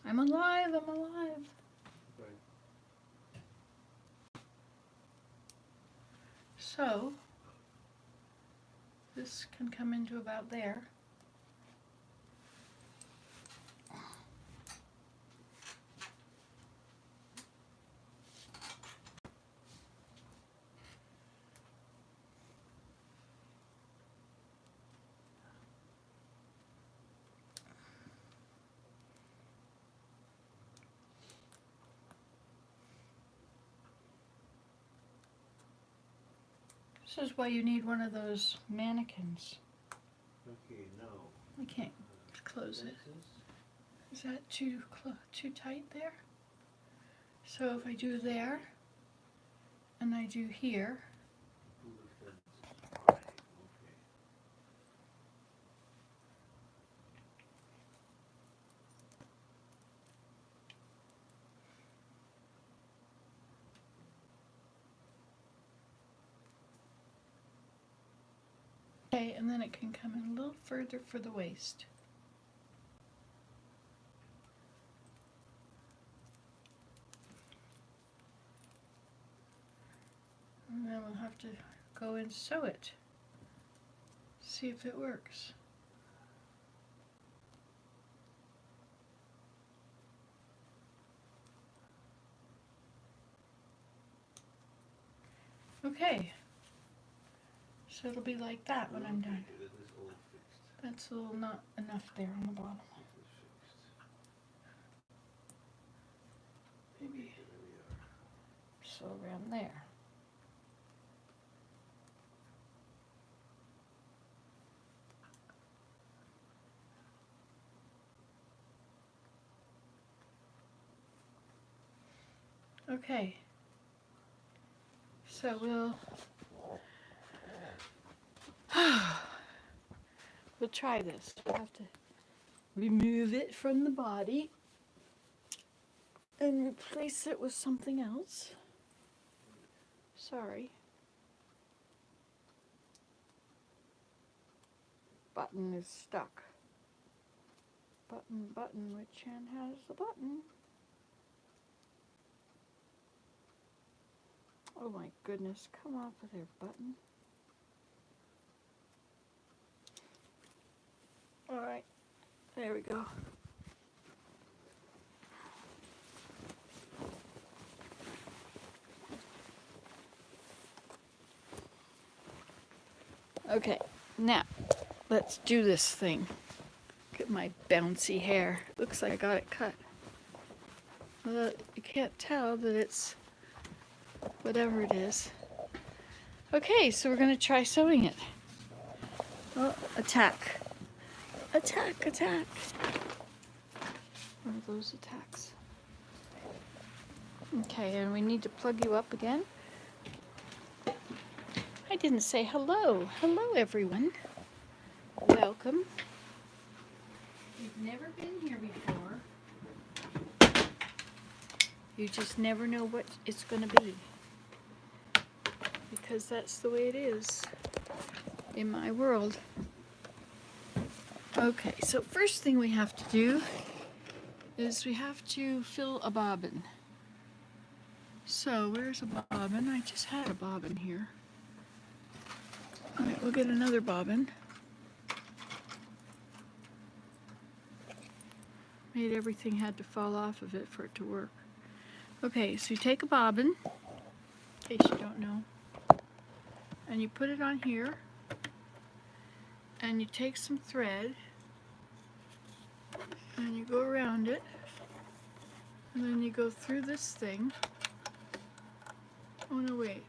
I'm alive, I'm alive. Right. So, this can come into about there. This is why you need one of those mannequins. Okay, now. I can't close it. Is that too tight there? So if I do there, and I do here, Right, okay. okay, and then it can come in a little further for the waist. And then we'll have to go and sew it. See if it works. Okay. So it'll be like that when I'm done. Okay, that is all fixed. That's a little not enough there on the bottom. It is fixed. Maybe Okay, there we are. so around there. Okay. So we'll try this. We'll have to remove it from the body and replace it with something else. Sorry. Button is stuck. Button, which hand has the button? Oh my goodness, come off of there, button. Alright, there we go. Okay, now let's do this thing. Look at my bouncy hair. Looks like I got it cut. Well, you can't tell that it's whatever it is. Okay, so we're going to try sewing it. Oh, attack. Attack, attack. One of those attacks. Okay, and we need to plug you up again. I didn't say hello. Hello, everyone. Welcome. You've never been here before. You just never know what it's going to be. Because that's the way it is in my world. Okay, so first thing we have to do is we have to fill a bobbin. So where's a bobbin? I just had a bobbin here. All right, we'll get another bobbin. Made everything had to fall off of it for it to work. Okay, so you take a bobbin, in case you don't know, and you put it on here, and you take some thread, and you go around it, and then you go through this thing. Oh no, wait.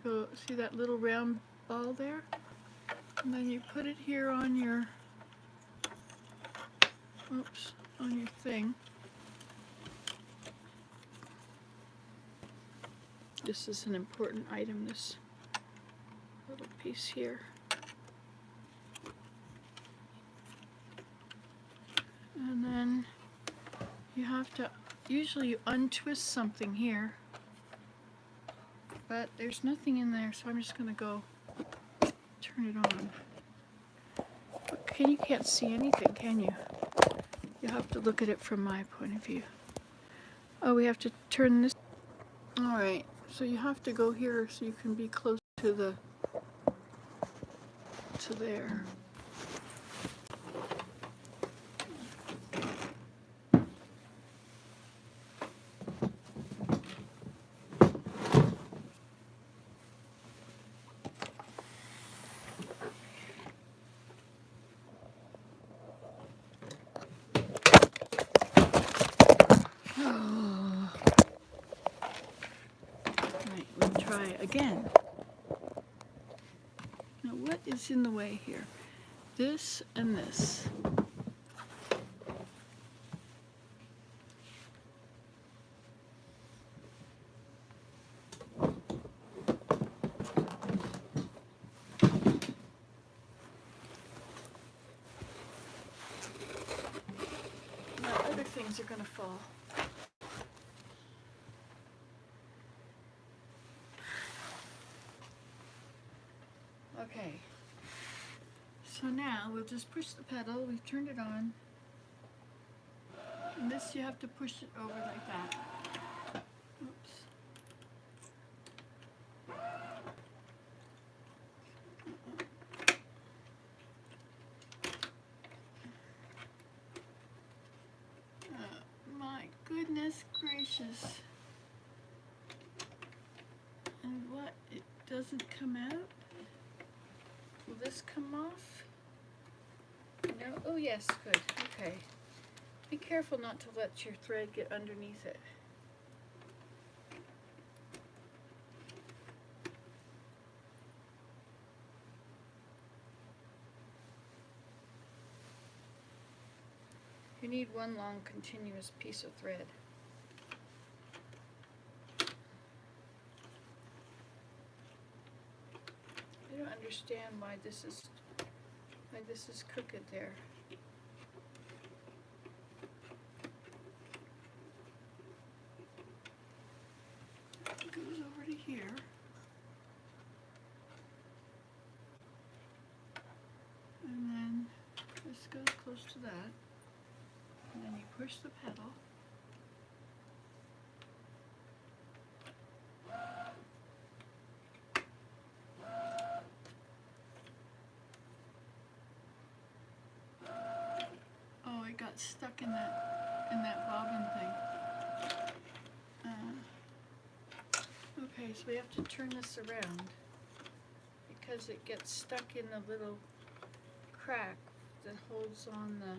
Go, see that little round ball there? And then you put it here on your, oops, on your thing. This is an important item, this little piece here. And then you have to, usually you untwist something here, but there's nothing in there, so I'm just going to go turn it on. You can't see anything, can you? You have to look at it from my point of view. Oh, we have to turn this. All right, so you have to go here so you can be close to there. Right, we'll try again. Now, what is in the way here? This and this. Now, other things are going to fall. Okay, so now we'll just push the pedal. We've turned it on. And this you have to push it over like that. Oops. My goodness gracious. And what? It doesn't come out? Will this come off? No? Oh yes, good. Okay. Be careful not to let your thread get underneath it. You need one long continuous piece of thread. I don't understand why this is crooked there. It goes over to here. And then this goes close to that. And then you push the pedal. Oh, it got stuck in that bobbin thing. Okay, so we have to turn this around because it gets stuck in the little crack that holds on the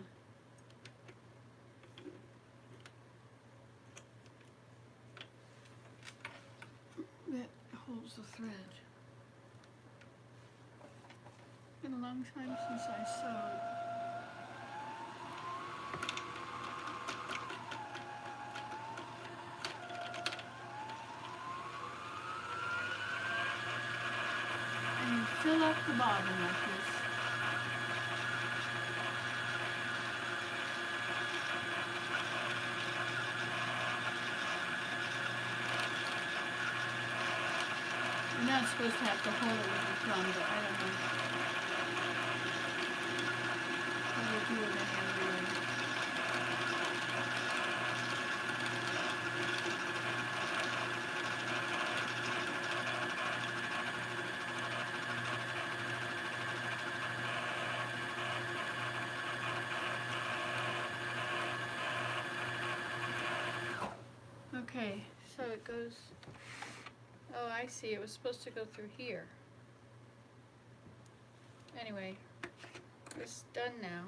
thread. It's been a long time since I sewed. And you fill up the bobbin like this. You're not supposed to have to hold it with your thumb, but I don't know. I will do it any other way. Okay, so it goes. Oh, I see. It was supposed to go through here. Anyway, it's done now.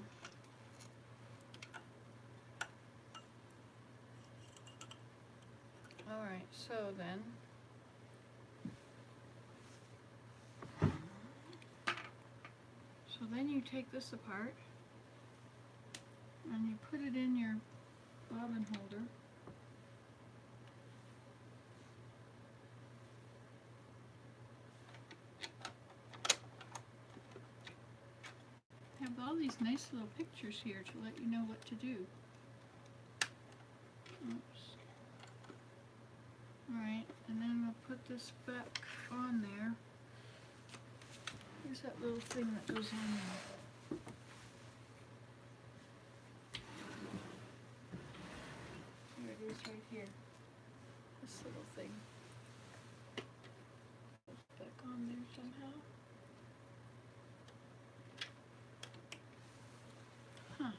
Alright, so then. So then you take this apart and you put it in your bobbin holder. Have all these nice little pictures here to let you know what to do. Oops. Alright, and then we'll put this back on there. Here's that little thing that goes on there. right here. This little thing. Goes back on there somehow. Huh.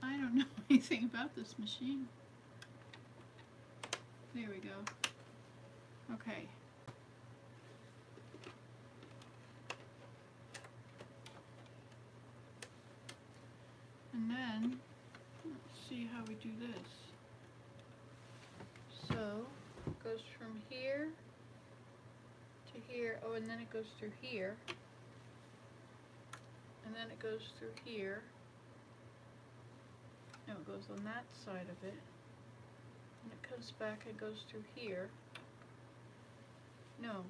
I don't know anything about this machine. There we go. Okay. And then, let's see how we do this. So, it goes from here to here. Oh, and then it goes through here. And then it goes through here. No, it goes on that side of it. And it comes back and goes through here. No.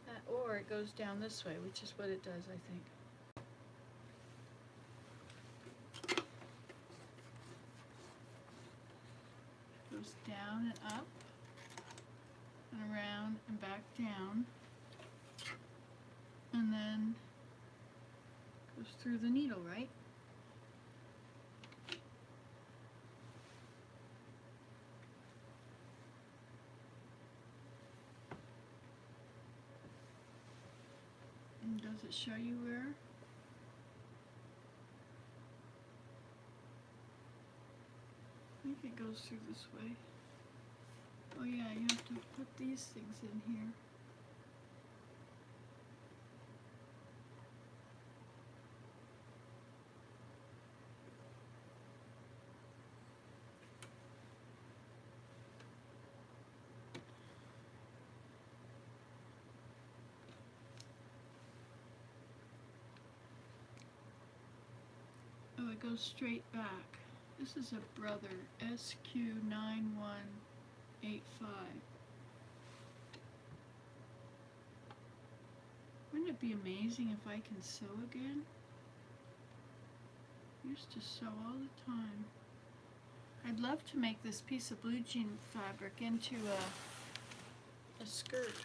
That, or it goes down this way, which is what it does, I think. Goes down and up and around and back down, and then goes through the needle, right? And does it show you where? I think it goes through this way. Oh yeah, you have to put these things in here. Oh, it goes straight back. This is a brother, SQ9185. Wouldn't it be amazing if I can sew again? I used to sew all the time. I'd love to make this piece of blue jean fabric into a skirt.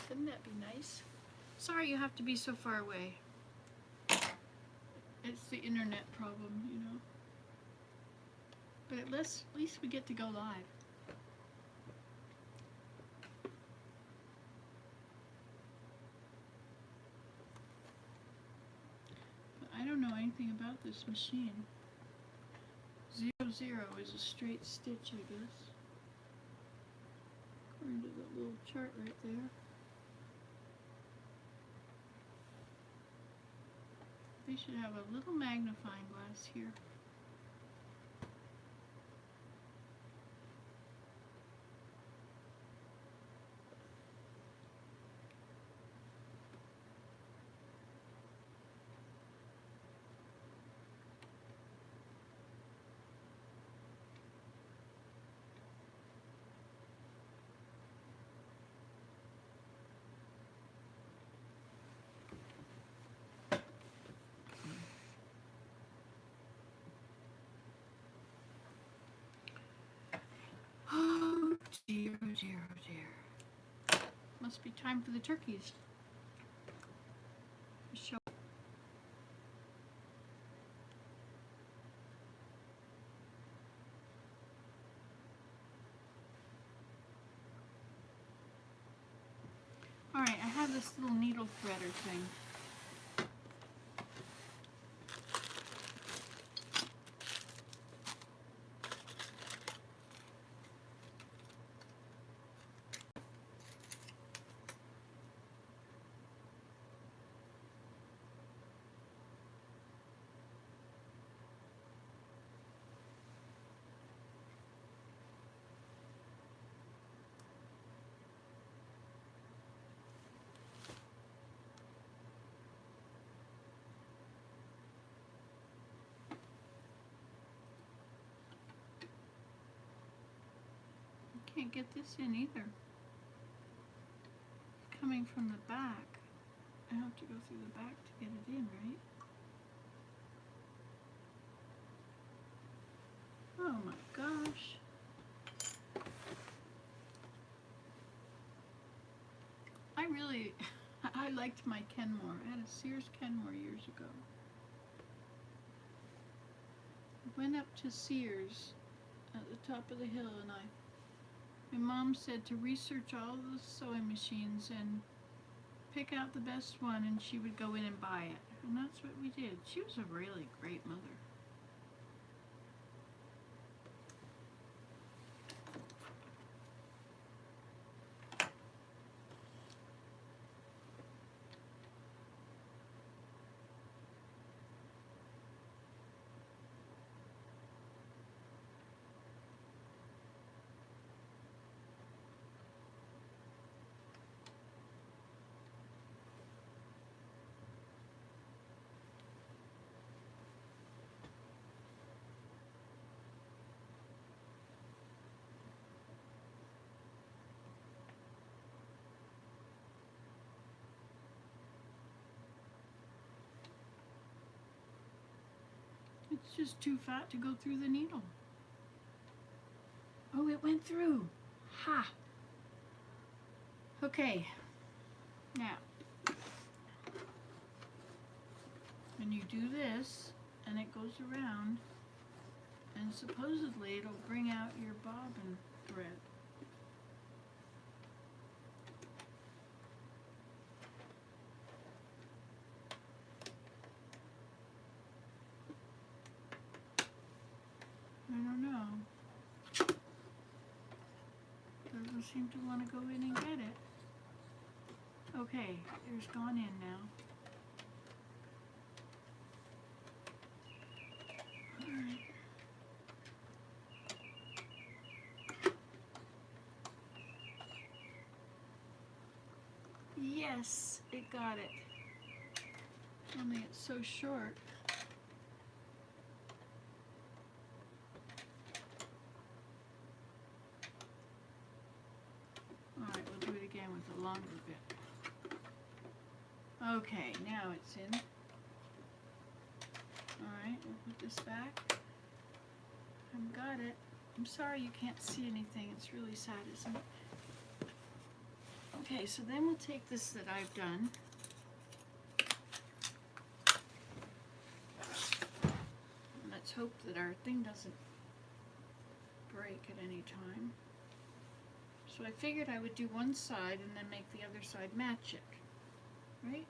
Wouldn't that be nice? Sorry you have to be so far away. It's the internet problem, you know. But at least we get to go live. But I don't know anything about this machine. 0, 0 is a straight stitch, I guess. According to that little chart right there. They should have a little magnifying glass here. Oh dear, oh dear, oh dear. Must be time for the turkeys. Show. Alright, I have this little needle threader thing. Can't get this in either. Coming from the back. I have to go through the back to get it in, right? Oh my gosh. I I liked my Kenmore. I had a Sears Kenmore years ago. I went up to Sears at the top of the hill, and my mom said to research all the sewing machines and pick out the best one, and she would go in and buy it. And that's what we did. She was a really great mother. It's just too fat to go through the needle. Oh, it went through. Ha! Okay. Now, when you do this, and it goes around, and supposedly it'll bring out your bobbin thread. I don't know. Doesn't seem to want to go in and get it. Okay, it's gone in now. Alright. Yes, it got it. Only it's so short. Alright, we'll do it again with a longer bit. Okay, now it's in. Alright, we'll put this back. I've got it. I'm sorry you can't see anything. It's really sad, isn't it? Okay, so then we'll take this that I've done. And let's hope that our thing doesn't break at any time. So I figured I would do one side and then make the other side match it, right?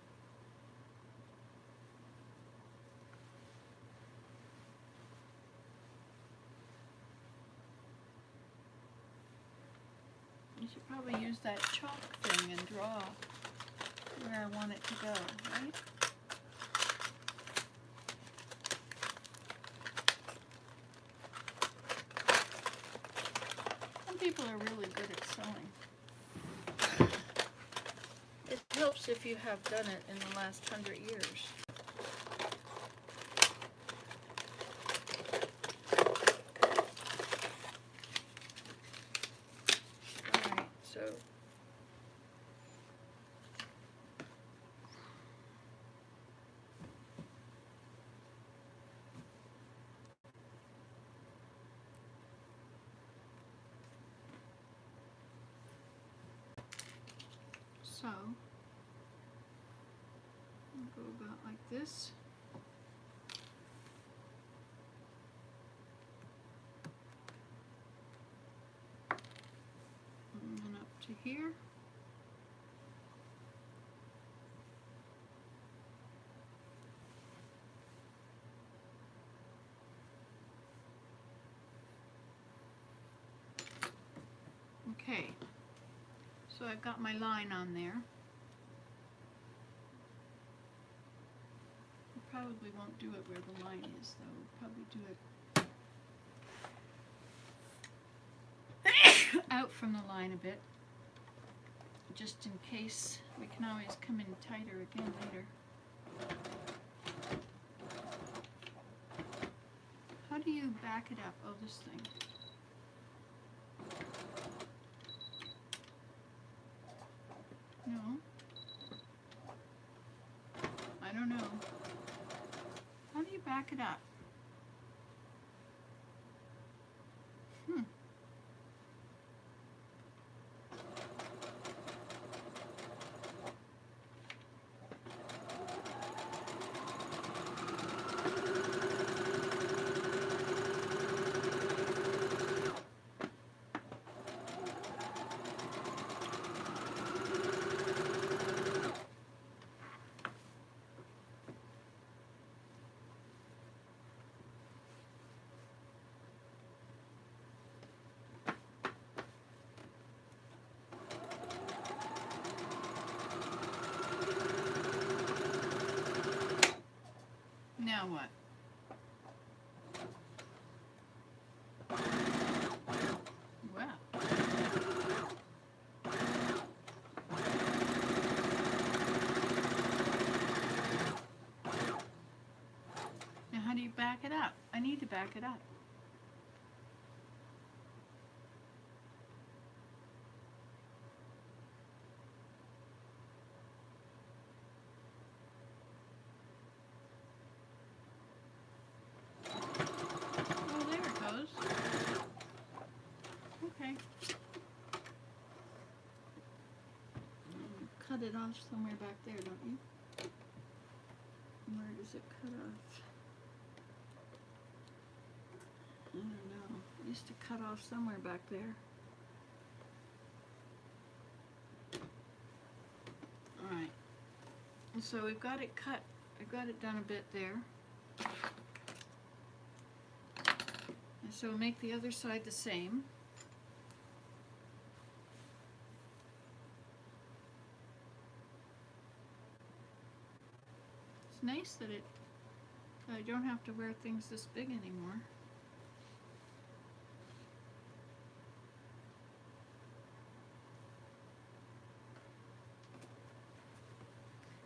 I should probably use that chalk thing and draw where I want it to go, right? Some people are really good at sewing. It helps if you have done it in the last 100 years. Alright, so we'll go about like this. And then up to here. Okay, so I've got my line on there. I probably won't do it where the line is, though. We'll probably do it out from the line a bit, just in case. We can always come in tighter again later. How do you back it up? Oh, this thing. No. I don't know. How do you back it up? back it up. Oh, there it goes. Okay. You cut it off somewhere back there, don't you? Where does it cut off? I don't know. It used to cut off somewhere back there. Alright. So we've got it cut. I've got it done a bit there. And so we'll make the other side the same. It's nice that I don't have to wear things this big anymore.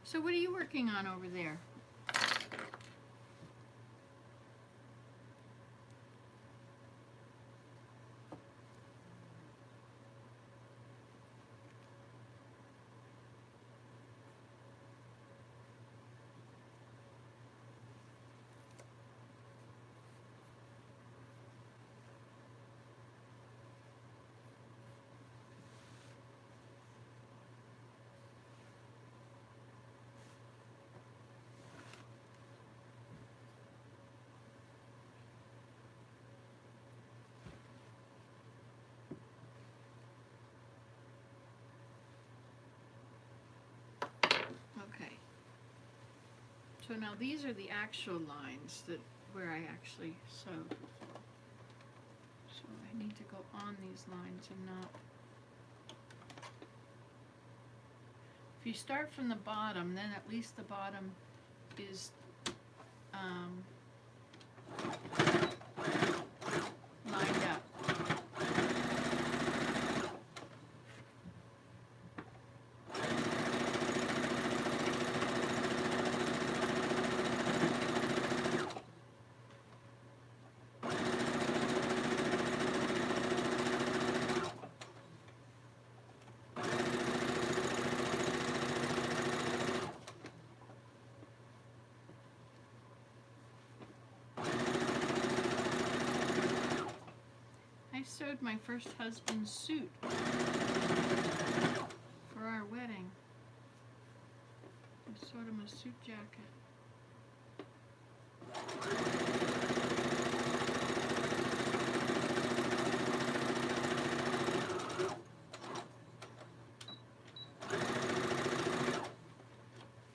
So what are you working on over there? Okay. So now these are the actual lines that where I actually sewed. So I need to go on these lines and not. If you start from the bottom, then at least the bottom is lined up. I sewed my first husband's suit for our wedding. I sewed him a suit jacket.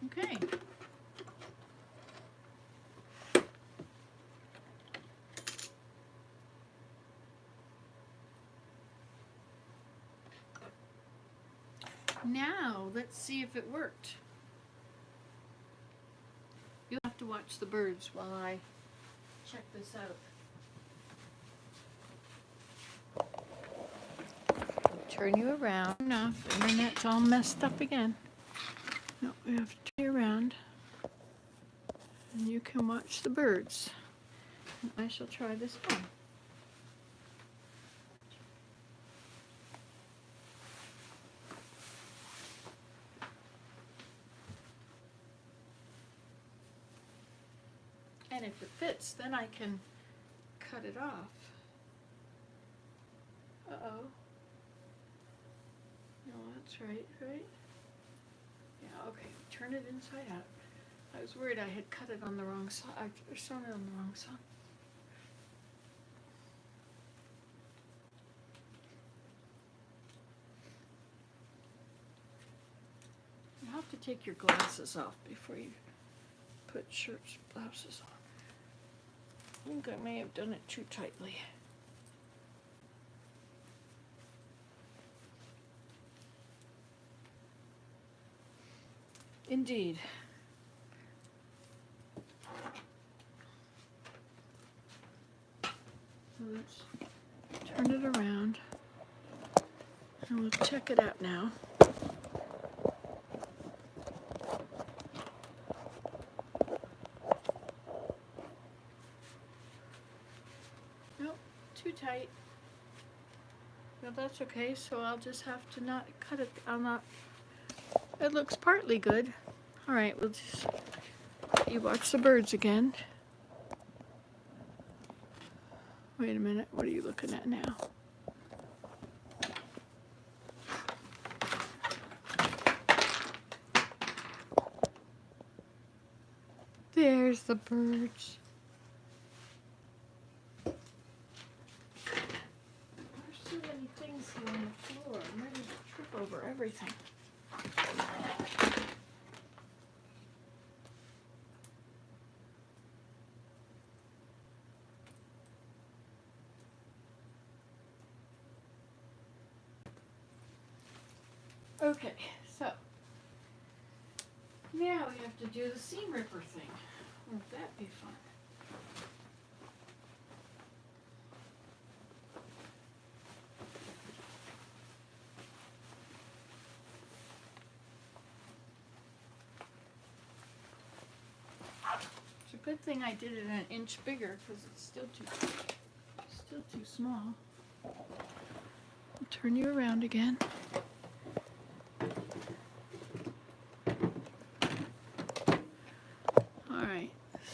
Okay. Now, let's see if it worked. You'll have to watch the birds while I check this out. Turn you around enough, and then that's all messed up again. No, we have to turn you around, and you can watch the birds. And I shall try this one. And if it fits, then I can cut it off. Uh-oh. No, that's right, right? Yeah, okay, turn it inside out. I was worried I had cut it on the wrong side, or sewn it on the wrong side. You have to take your glasses off before you put shirts, blouses on. I think I may have done it too tightly. Indeed. So let's turn it around and we'll check it out now. tight. Well, that's okay, so I'll just have to not cut it. I'll not. It looks partly good. All right, we'll just let you watch the birds again. Wait a minute, what are you looking at now? There's the birds. There's so many things here on the floor. I'm ready to trip over everything. Okay, so now we have to do the seam ripper thing. Won't that be fun? It's a good thing I did it an inch bigger because it's still too small. I'll turn you around again.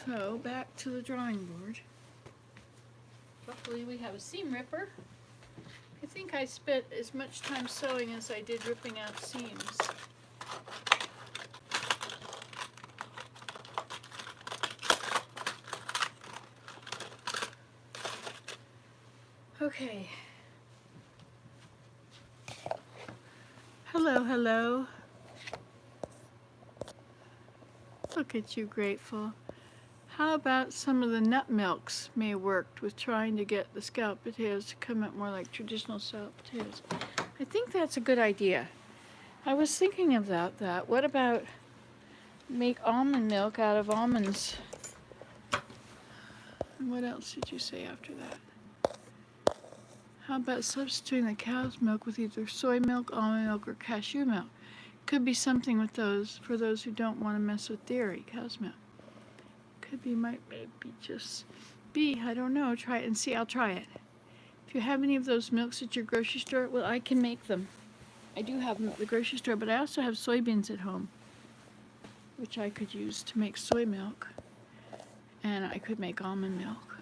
So back to the drawing board. Luckily we have a seam ripper. I think I spent as much time sewing as I did ripping out seams. Okay. Hello, hello. Look at you, grateful. How about some of the nut milks may have worked with trying to get the scalloped potatoes to come out more like traditional scalloped potatoes? I think that's a good idea. I was thinking about that. What about make almond milk out of almonds? And what else did you say after that? How about substituting the cow's milk with either soy milk, almond milk, or cashew milk? Could be something with those for those who don't want to mess with dairy, cow's milk. Could be, might maybe just be, I don't know, try it and see. I'll try it. If you have any of those milks at your grocery store, well, I can make them. I do have them at the grocery store, but I also have soybeans at home, which I could use to make soy milk, and I could make almond milk.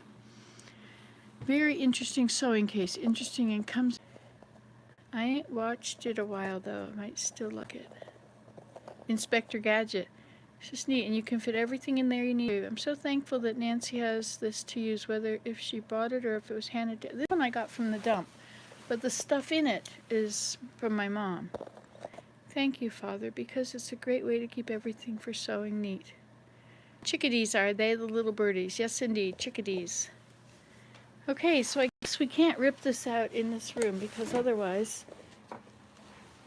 Very interesting sewing case. Interesting, and comes. I ain't watched it a while though. I might still like it. Inspector Gadget. It's just neat, and you can fit everything in there you need. I'm so thankful that Nancy has this to use, whether if she bought it or if it was handed to. This one I got from the dump, but the stuff in it is from my mom. Thank you, Father, because it's a great way to keep everything for sewing neat. Chickadees, are they, the little birdies? Yes, indeed, chickadees. Okay, so I guess we can't rip this out in this room because otherwise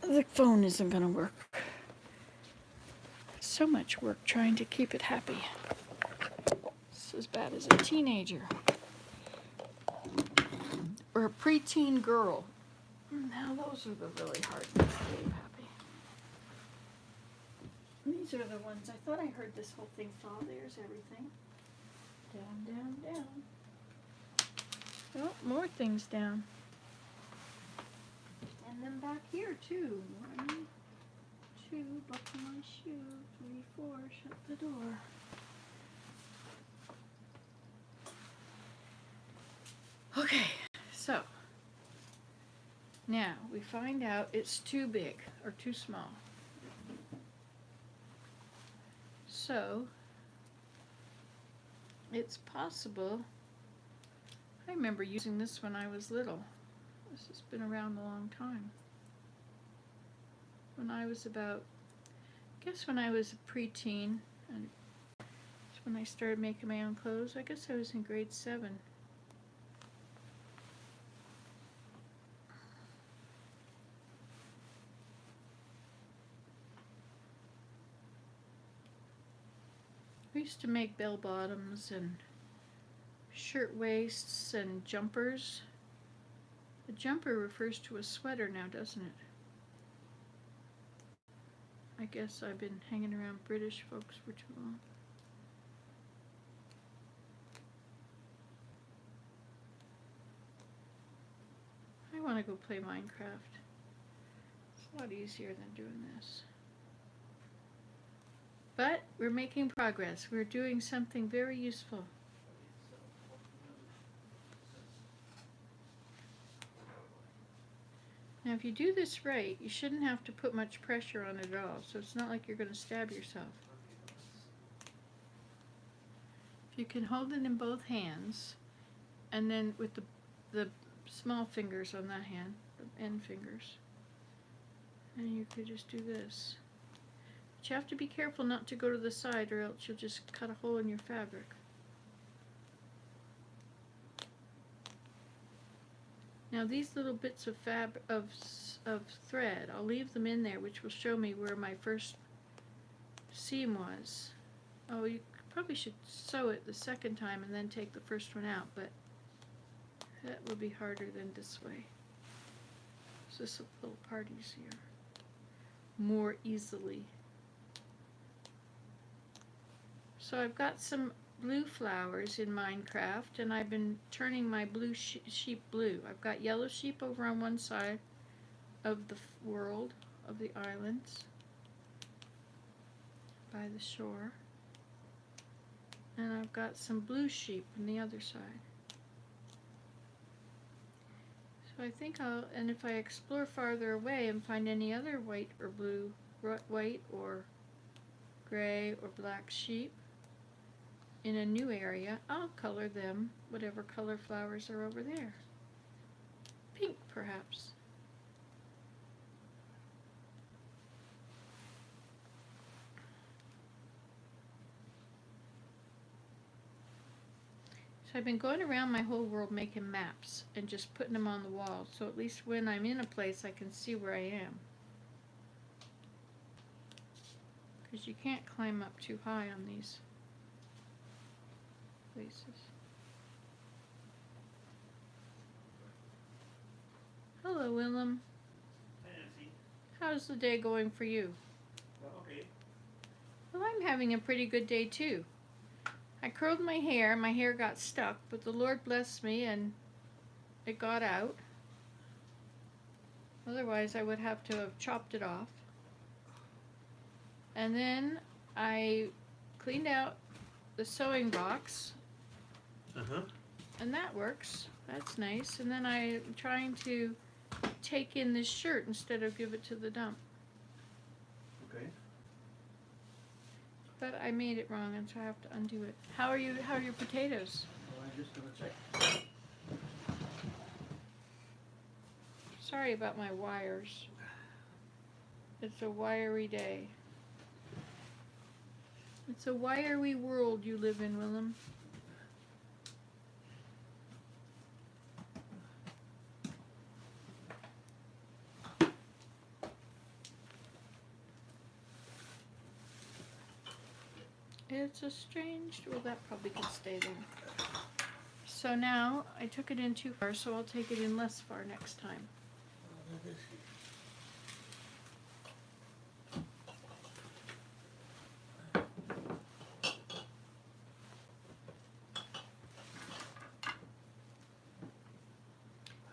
the phone isn't going to work. So much work trying to keep it happy. It's as bad as a teenager or a preteen girl. Now those are the really hard ones to keep happy. These are the ones I thought I heard this whole thing fall. There's everything. Down, down, down. Oh, more things down. And then back here too. 1, 2, buckle my shoe. 3, 4, shut the door. Okay, so now we find out it's too big or too small. So it's possible. I remember using this when I was little. This has been around a long time. When I was about, I guess when I was a preteen, and that's when I started making my own clothes. I guess I was in grade 7. We used to make bell bottoms and shirt waists and jumpers. The jumper refers to a sweater now, doesn't it? I guess I've been hanging around British folks for too long. want to go play Minecraft. It's a lot easier than doing this. But we're making progress. We're doing something very useful. Now if you do this right, you shouldn't have to put much pressure on it at all, so it's not like you're going to stab yourself. If you can hold it in both hands, and then with the small fingers on that hand, the end fingers, and you could just do this. But you have to be careful not to go to the side, or else you'll just cut a hole in your fabric. Now these little bits of thread, I'll leave them in there, which will show me where my first seam was. Oh, you probably should sew it the second time and then take the first one out, but that will be harder than this way. So this little part easier, more easily. So I've got some blue flowers in Minecraft, and I've been turning my blue sheep blue. I've got yellow sheep over on one side of the world, of the islands, by the shore, and I've got some blue sheep on the other side. So I think and if I explore farther away and find any other white or blue, white or gray or black sheep in a new area, I'll color them whatever color flowers are over there. Pink, perhaps. So I've been going around my whole world making maps and just putting them on the wall, so at least when I'm in a place I can see where I am. Because you can't climb up too high on these places. Hello, Willem. Hi, Nancy. How's the day going for you? Okay. Well, I'm having a pretty good day too. I curled my hair got stuck, but the Lord blessed me and it got out. Otherwise I would have to have chopped it off. And then I cleaned out the sewing box, and that works. That's nice. And then I'm trying to take in this shirt instead of give it to the dump. Okay. But I made it wrong, and so I have to undo it. How are your potatoes? Well, I'm just gonna check. Sorry about my wires. It's a wiry day. It's a wiry world you live in, Willem. It's a strange, well, that probably could stay there. So now I took it in too far, so I'll take it in less far next time.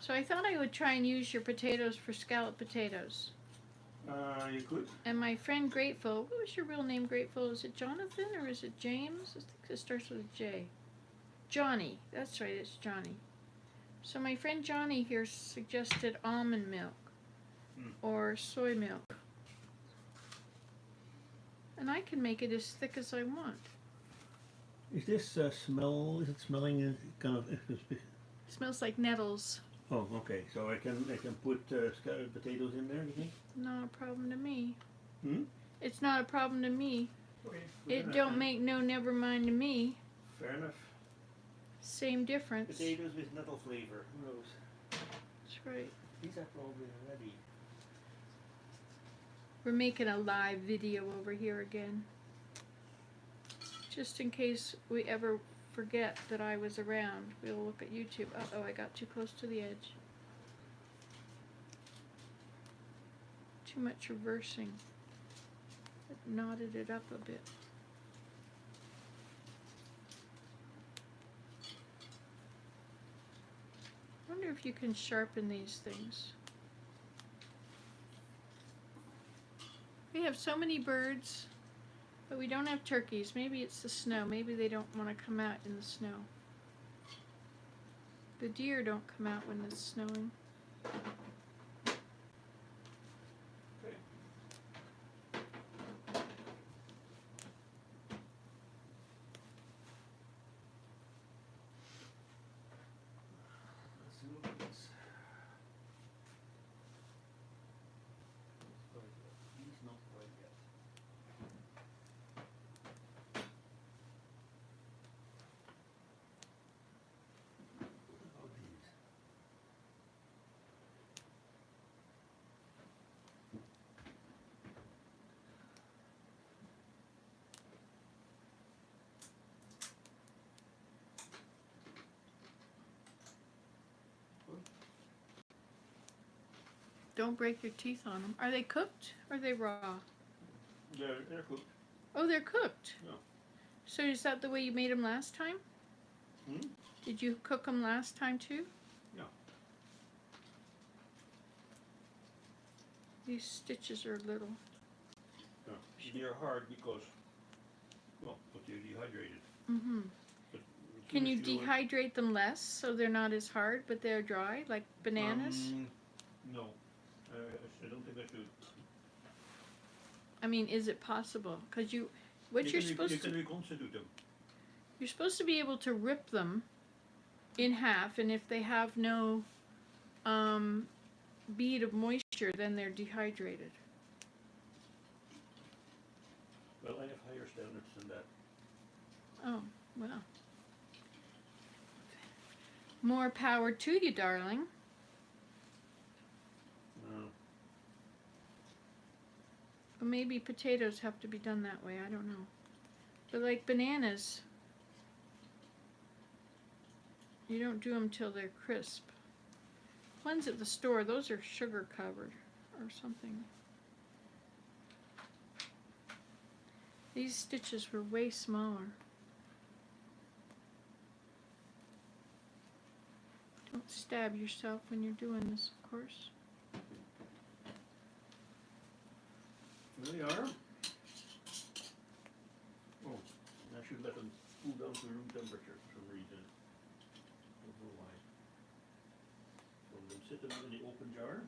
So I thought I would try and use your potatoes for scalloped potatoes. You could. And my friend Grateful, what was your real name, Grateful? Is it Jonathan or is it James? I think it starts with a J. Johnny. That's right, it's Johnny. So my friend Johnny here suggested almond milk or soy milk. And I can make it as thick as I want. Is this smell? Is it smelling kind of? It smells like nettles. Oh, okay. So I can put scalloped potatoes in there. You think? Not a problem to me. Hmm. It's not a problem to me. Okay. It don't make no never mind to me. Fair enough. Same difference. Potatoes with nettle flavor. Who knows? That's right. These are probably ready. We're making a live video over here again. Just in case we ever forget that I was around, we'll look at YouTube. Uh-oh, I got too close to the edge. Too much reversing. It knotted it up a bit. I wonder if you can sharpen these things. We have so many birds, but we don't have turkeys. Maybe it's the snow. Maybe they don't want to come out in the snow. The deer don't come out when it's snowing. Okay. Let's see what it is. He's not quite yet. What about these? Don't break your teeth on them. Are they cooked or are they raw? They're cooked. Oh, they're cooked. Yeah. So is that the way you made them last time? Hmm? Did you cook them last time too? Yeah. These stitches are little. Yeah. They're hard because, well, but they're dehydrated. Mm-hmm. But as Can soon you as do it- dehydrate them less so they're not as hard, but they're dry, like bananas? No. I don't think I should. I mean, is it possible? Because what You you're can supposed you to, can reconstitute them. you're supposed to be able to rip them in half, and if they have no bead of moisture, then they're dehydrated. Well, I have higher standards than that. Oh, well. More power to you, darling. Or maybe potatoes have to be done that way, I don't know. But like bananas, you don't do them till they're crisp. Ones at the store, those are sugar covered or something. These stitches were way smaller. Don't stab yourself when you're doing this, of course. There they are. Oh, I should let them cool down to room temperature for some reason. Don't know why. So we'll sit them in the open jar.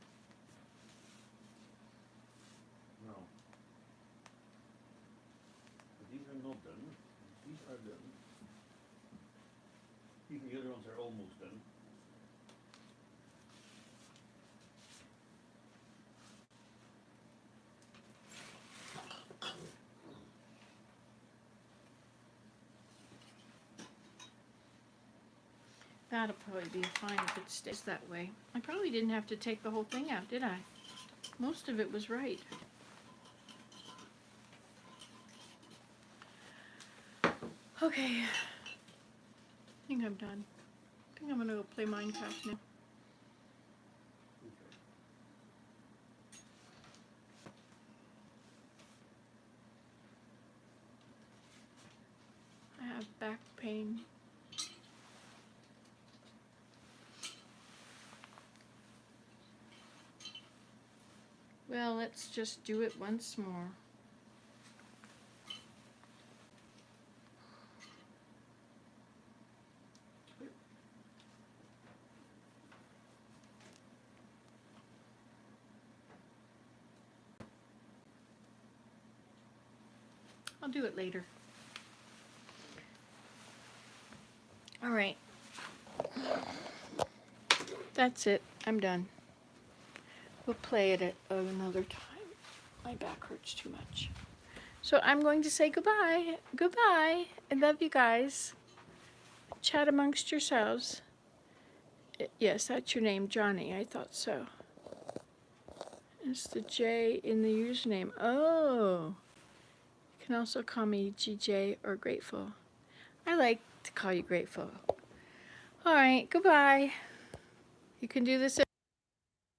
Now, these are not done. These are done. Even the other ones are almost done. That'll probably be fine if it stays that way. I probably didn't have to take the whole thing out, did I? Most of it was right. Okay. I think I'm done. I think I'm gonna go play Minecraft now. I have back pain. Well, let's just do it once more. I'll do it later. All right. That's it. I'm done. We'll play it at another time. My back hurts too much. So I'm going to say goodbye. Goodbye. I love you guys. Chat amongst yourselves. Yes, that's your name, Johnny. I thought so. It's the J in the username. Oh. You can also call me GJ or Grateful. I like to call you Grateful. All right. Goodbye. You can do this